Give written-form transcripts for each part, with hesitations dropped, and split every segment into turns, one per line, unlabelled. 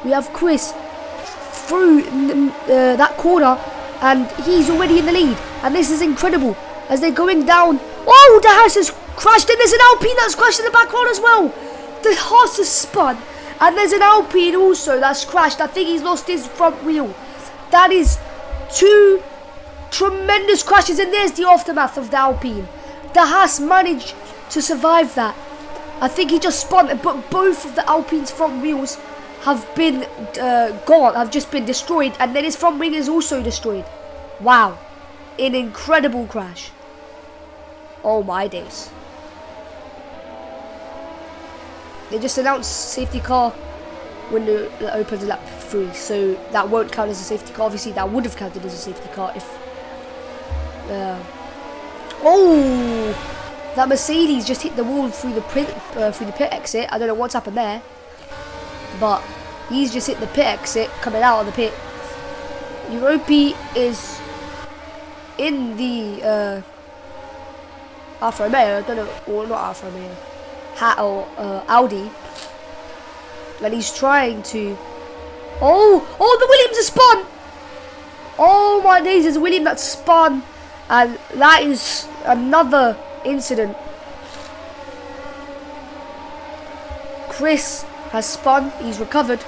We have Chris through that corner, and he's already in the lead. And this is incredible as they're going down. Oh, the house has crashed, and there's an Alpine that's crashed in the back road as well. The horse has spun, and there's an Alpine also that's crashed. I think he's lost his front wheel. That is 2 tremendous crashes, and there's the aftermath of the Alpine. The Haas managed to survive that. I think he just spun, but both of the Alpine's front wheels have been gone, have just been destroyed, and then his front wing is also destroyed. Wow, an incredible crash. Oh my days. They just announced safety car when it opens lap 3, so that won't count as a safety car. Obviously that would have counted as a safety car if oh, that Mercedes just hit the wall through the pit exit. I don't know what's happened there, but he's just hit the pit exit coming out of the pit. Europe is in the Alfa Romeo, I don't know, or not Alfa Romeo, Audi, and he's trying to. Oh, the Williams has spun. Oh my days, there's a William that spun, and that is another incident. Chris has spun, he's recovered,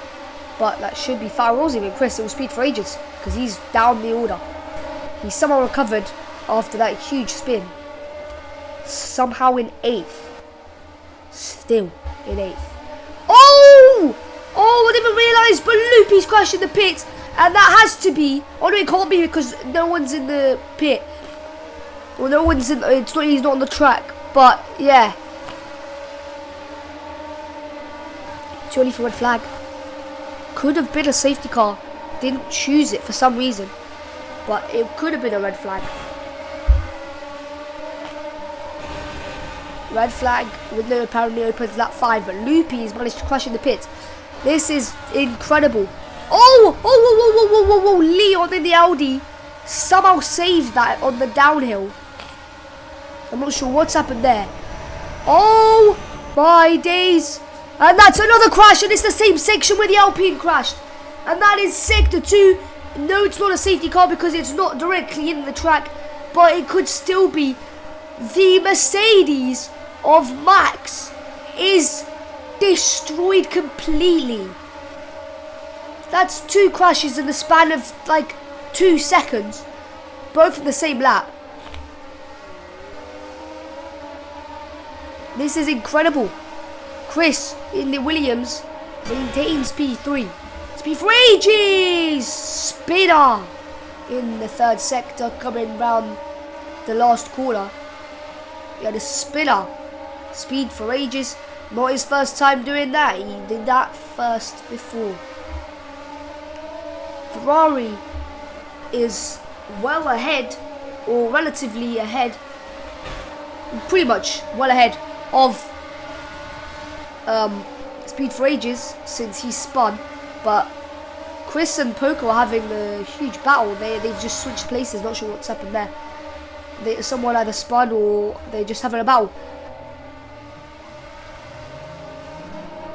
but that should be foul. Wasn't even Chris, it was speed for ages because he's down the order. He somehow recovered after that huge spin. Somehow in 8th. Still in 8th. Oh, I didn't realise, but Loopy's crashed in the pit, and that has to be. Oh no, it can't be because no one's in the pit. Well, no one's in. He's not on the track. But yeah, surely for red flag. Could have been a safety car. Didn't choose it for some reason, but it could have been a red flag. Red flag with no apparently opens lap 5, but Loopy has managed to crash in the pit. This is incredible. Oh, Leon in the Audi somehow saved that on the downhill. I'm not sure what's happened there. Oh my days. And that's another crash, and it's the same section where the Alpine crashed. And that is Sector 2. No, it's not a safety car because it's not directly in the track, but it could still be. The Mercedes of Max is destroyed completely. That's 2 crashes in the span of like 2 seconds, both in the same lap. This is incredible. Chris in the Williams maintains P3. Speed for ages. Spinner in the 3rd sector coming round the last corner. Yeah, the spinner. Speed for ages. Not his first time doing that. He did that first before. Ferrari is well ahead, or relatively ahead, pretty much well ahead of Speed for ages since he spun. But Chris and Poco are having a huge battle. They've just switched places. Not sure what's happened there. Someone either spun or they're just having a battle.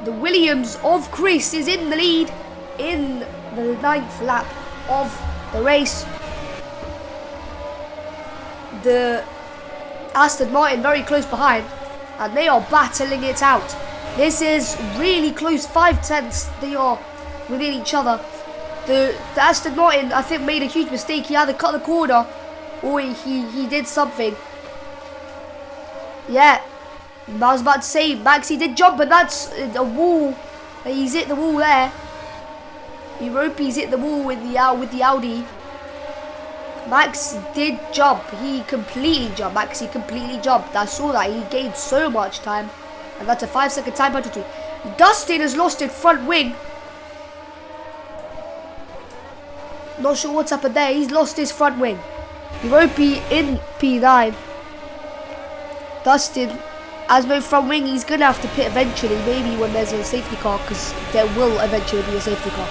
The Williams of Chris is in the lead in the 9th lap of the race. The Aston Martin very close behind, and they are battling it out. This is really close, 5 tenths they are within each other. The Aston Martin, I think, made a huge mistake. He either cut the corner or he did something. Yeah, I was about to say, Max, he did jump, and that's a wall. He's hit the wall there. Europe's hit the wall with the Audi. Max did jump. He completely jumped. Maxi completely jumped. I saw that. He gained so much time, and that's a 5-second time penalty. Dustin has lost his front wing. Not sure what's happened there. He's lost his front wing. Europe in P9. Dustin has no front wing. He's going to have to pit eventually, maybe when there's a safety car, because there will eventually be a safety car.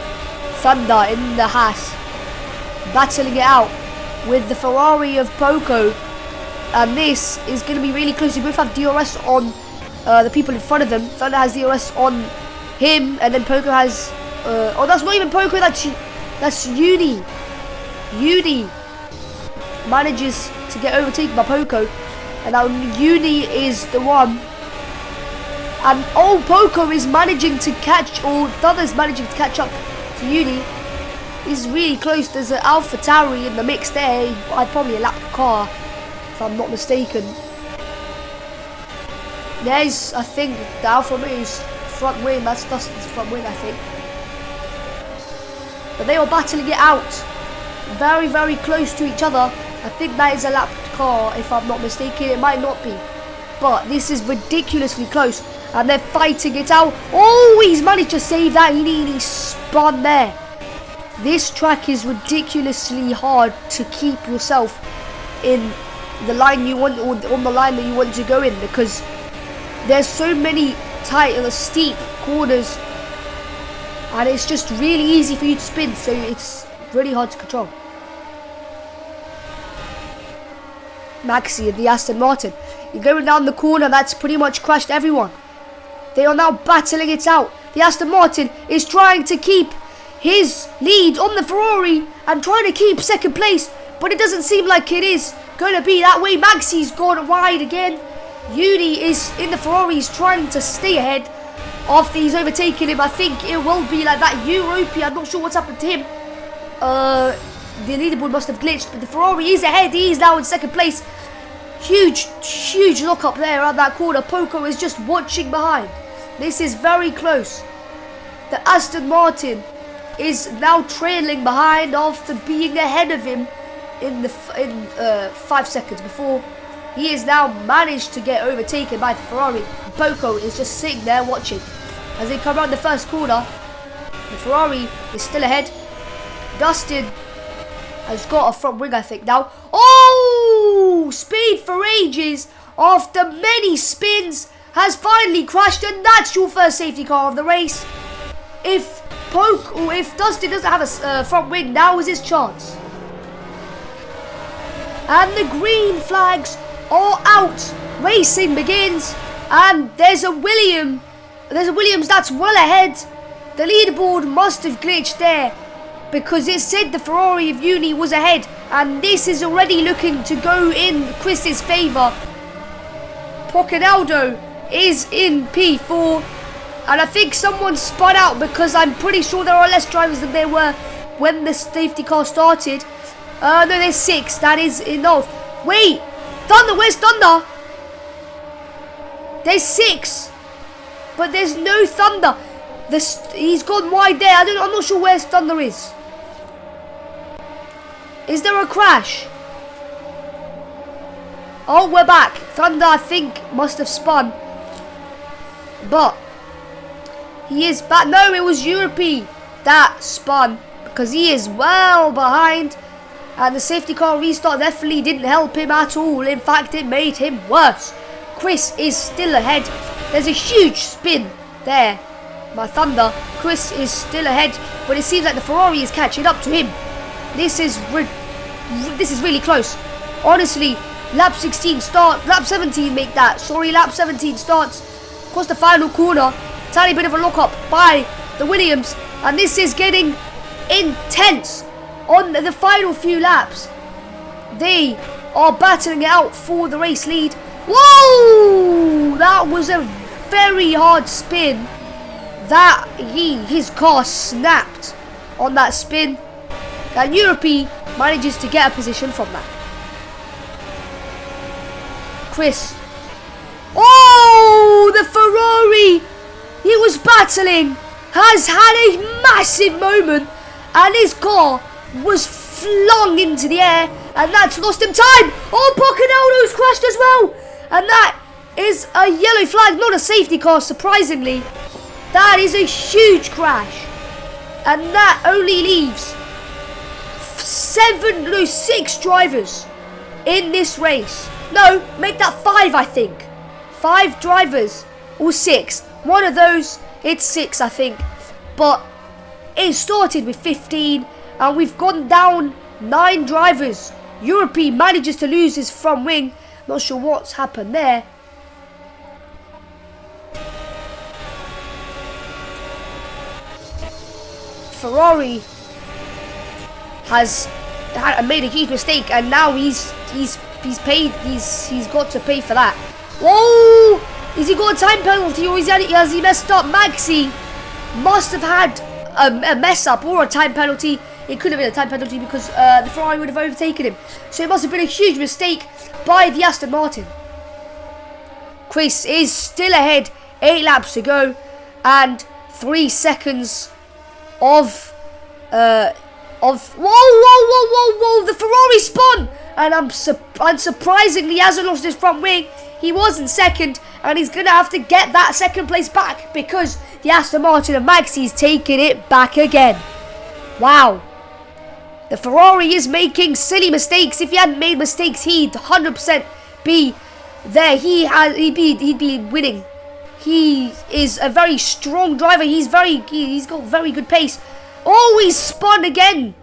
Thunder in the Haas, battling it out with the Ferrari of Poco, and this is going to be really close. We both have DRS on the people in front of them. Thunder has DRS on him, and then Poco has Oh, that's not even Poco. That's Uni. Uni manages to get overtaken by Poco, and now Uni is the one. And oh, Poco is managing to catch, or Thunder's managing to catch up to Uni. He's really close. There's an Alpha Tauri in the mix there. I'd probably lap the car if I'm not mistaken. There's, I think, the Alfa Romeo's front wing. That's Dustin's front wing, I think. But they are battling it out. Very, very close to each other. I think that is a lapped car, if I'm not mistaken. It might not be. But this is ridiculously close. And they're fighting it out. Oh, he's managed to save that. He spun there. This track is ridiculously hard to keep yourself in the line you want, or on the line that you want to go in, because there's so many tight and steep corners, and it's just really easy for you to spin, so it's really hard to control. Maxi and the Aston Martin, you're going down the corner. That's pretty much crashed everyone. They are now battling it out. The Aston Martin is trying to keep his lead on the Ferrari and trying to keep second place, but it doesn't seem like it is going to be that way. Maxi's gone wide again. Uni is in the Ferrari, is trying to stay ahead after he's overtaken him. I think it will be like that. Europe, I'm not sure what's happened to him. The leaderboard must have glitched, but the Ferrari is ahead. He is now in second place. Huge lock up there around that corner. Poco is just watching behind. This is very close. The Aston Martin is now trailing behind after being ahead of him in 5 seconds before. He is now managed to get overtaken by the Ferrari. Poco is just sitting there watching as they come around the first corner. The Ferrari is still ahead. Dustin has got a front wing, I think, now. Oh, speed for ages after many spins has finally crashed, and that's your first safety car of the race. If Dustin doesn't have a front wing, now is his chance. And the green flags are out. Racing begins, and there's a Williams that's well ahead. The leaderboard must have glitched there, because it said the Ferrari of Uni was ahead, and this is already looking to go in Chris's favour. Pocanaldo is in P4, and I think someone spun out, because I'm pretty sure there are less drivers than there were when the safety car started. No, there's 6. That is enough. Wait, Thunder, where's Thunder? There's 6, but there's no Thunder. He's gone wide there. I'm not sure where Thunder is. Is there a crash? Oh, we're back. Thunder, I think, must have spun. But he is back. No, it was Europe that spun, because he is well behind. And the safety car restart definitely didn't help him at all. In fact, it made him worse. Chris is still ahead. There's a huge spin there by Thunder. Chris is still ahead, but it seems like the Ferrari is catching up to him. This is really close. Honestly, lap 17 make that. Sorry, lap 17 starts. Across the final corner. Tiny bit of a lock up by the Williams, and this is getting intense on the final few laps. They are battling it out for the race lead. Whoa! That was a very hard spin. That his car snapped on that spin. And Europe manages to get a position from that. Chris. Oh, the Ferrari he was battling has had a massive moment, and his car was flung into the air, and that's lost him time. Oh, Pocanaldo's crashed as well, and that is a yellow flag, not a safety car, surprisingly. That is a huge crash, and that only leaves 6 drivers in this race. No, make that 5, I think. 5 drivers, or 6. One of those, it's 6, I think. But it started with 15, and we've gone down 9 drivers. Europe manages to lose his front wing. Not sure what's happened there. Ferrari has made a huge mistake, and now he's got to pay for that. Whoa! Has he got a time penalty, or has he messed up? Maxi must have had a mess up or a time penalty. It could have been a time penalty because the Ferrari would have overtaken him. So it must have been a huge mistake by the Aston Martin. Chris is still ahead, 8 laps to go, and 3 seconds of whoa, the Ferrari spun, and unsurprisingly, he hasn't lost his front wing. He was in second, and he's going to have to get that second place back because the Aston Martin of Maxi is taking it back again. Wow. The Ferrari is making silly mistakes. If he hadn't made mistakes, he'd 100% be there. He'd be winning. He is a very strong driver. He's got very good pace. Oh, he's spun again.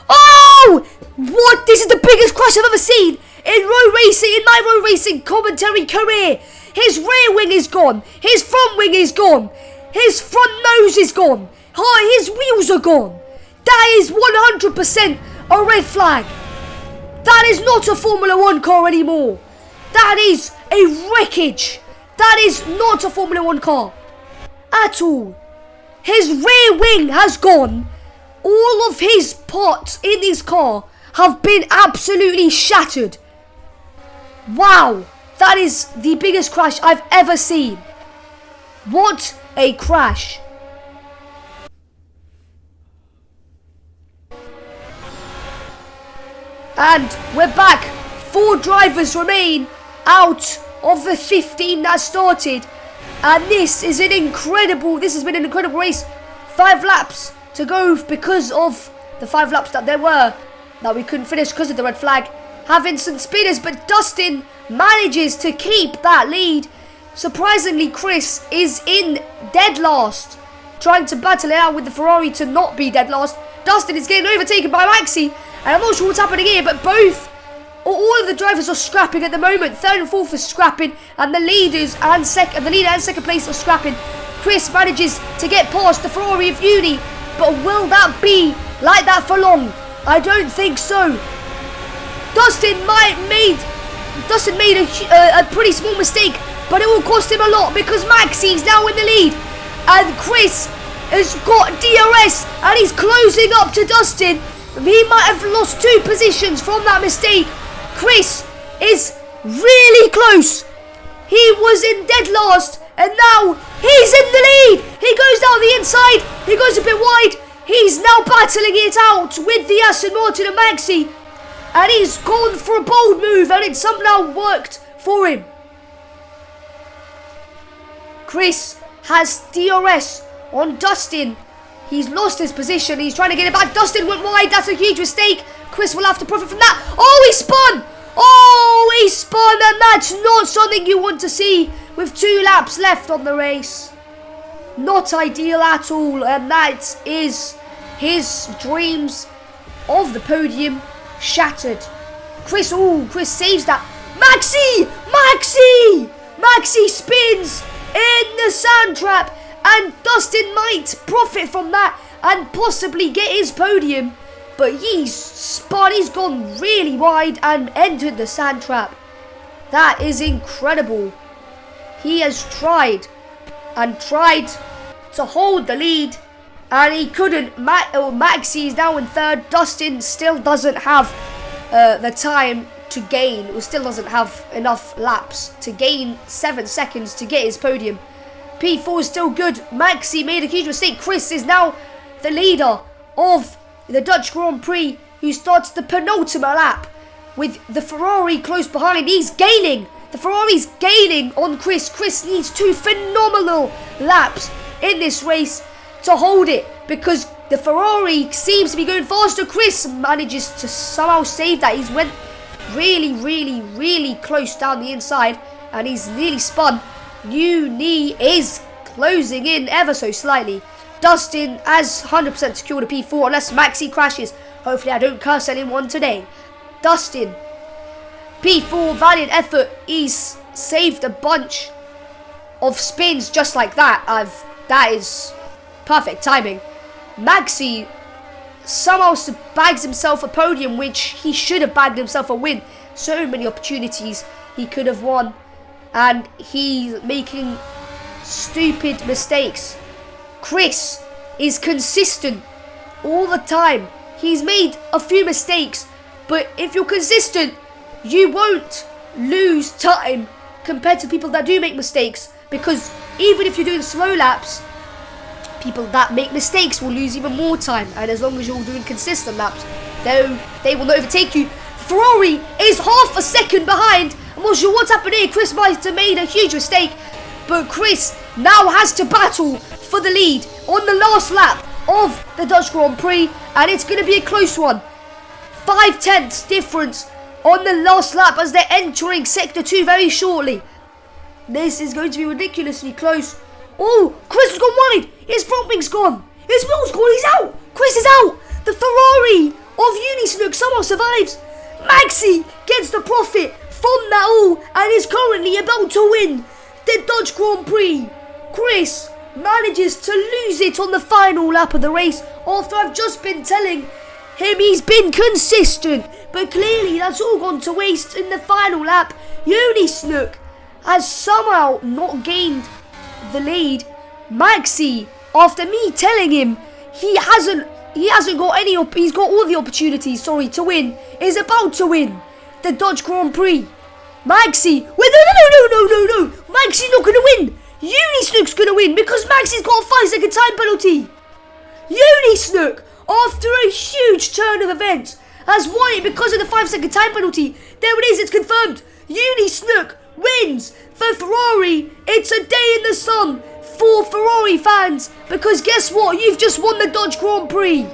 Oh! What? This is the biggest crash I've ever seen in my road racing commentary career. His rear wing is gone. His front wing is gone. His front nose is gone. His wheels are gone. That is 100% a red flag. That is not a Formula 1 car anymore. That is a wreckage. That is not a Formula 1 car at all. His rear wing has gone. All of his parts in his car have been absolutely shattered. Wow, that is the biggest crash I've ever seen. What a crash. And we're back. 4 drivers remain out of the 15 that started. And this has been an incredible race. 5 laps to go because of the 5 laps that we couldn't finish because of the red flag. Having some spinners, but Dustin manages to keep that lead. Surprisingly, Chris is in dead last, trying to battle it out with the Ferrari to not be dead last. Dustin is getting overtaken by Maxi, and I'm not sure what's happening here, but all of the drivers are scrapping at the moment. 3rd and 4th are scrapping, and the leader and second place are scrapping. Chris manages to get past the Ferrari of Uni, but will that be like that for long? I don't think so. Dustin made a pretty small mistake, but it will cost him a lot because Maxi is now in the lead, and Chris has got DRS, and he's closing up to Dustin. He might have lost 2 positions from that mistake. Chris is really close. He was in dead last, and now he's in the lead. He goes down the inside. He goes a bit wide. He's now battling it out with the Aston Martin and Maxi, and he's gone for a bold move, and it somehow worked for him. Chris has DRS on Dustin. He's lost his position. He's trying to get it back. Dustin went wide. That's a huge mistake. Chris will have to profit from that. Oh, he spun. Oh, he spun, and that's not something you want to see with 2 laps left on the race. Not ideal at all, and that is his dreams of the podium shattered. Chris saves that. Maxi spins in the sand trap, and Dustin might profit from that and possibly get his podium, but he's gone really wide and entered the sand trap. That is incredible. He has tried to hold the lead, and he couldn't. Maxi is now in 3rd. Dustin still doesn't have the time to gain, or still doesn't have enough laps to gain 7 seconds to get his podium. P4 is still good. Maxi made a huge mistake. Chris is now the leader of the Dutch Grand Prix, who starts the penultimate lap with the Ferrari close behind. He's gaining. The Ferrari's gaining on Chris. Chris needs 2 phenomenal laps in this race to hold it, because the Ferrari seems to be going faster. Chris manages to somehow save that. He's went really close down the inside, and he's nearly spun. Uni is closing in ever so slightly. Dustin has 100% secured a P4 unless Maxi crashes. Hopefully I don't curse anyone today. Dustin, P4, valiant effort. He's saved a bunch of spins just like that. That is perfect timing. Maxi somehow bags himself a podium, which he should have bagged himself a win. So many opportunities he could have won, and he's making stupid mistakes. Chris is consistent all the time. He's made a few mistakes, but if you're consistent, you won't lose time compared to people that do make mistakes, because even if you're doing slow laps, people that make mistakes will lose even more time, and as long as you're doing consistent laps, they will not overtake you. Ferrari is half a second behind. I'm not sure what's happened here. Chris might have made a huge mistake, but Chris now has to battle for the lead on the last lap of the Dutch Grand Prix, and it's going to be a close one. 5/10 difference on the last lap as they're entering Sector 2 very shortly. This is going to be ridiculously close. Oh, Chris has gone wide. His front wing's gone. His wheel's gone. He's out. Chris is out. The Ferrari of Unisnook somehow survives. Maxi gets the profit from that all and is currently about to win the Dutch Grand Prix. Chris manages to lose it on the final lap of the race after I've just been telling him he's been consistent. But clearly that's all gone to waste in the final lap. Unisnook has somehow not gained the lead. Maxi, after me telling him he hasn't got any, he's got all the opportunities, to win, is about to win the Dutch Grand Prix. Maxi, wait, no, Maxi's not going to win. Unisnook's going to win because Maxi's got a 5-second time penalty. Unisnook, after a huge turn of events, has won it because of the 5-second time penalty. There it is, it's confirmed. Unisnook wins for Ferrari. It's a day in the sun for Ferrari fans, because guess what? You've just won the Dutch Grand Prix.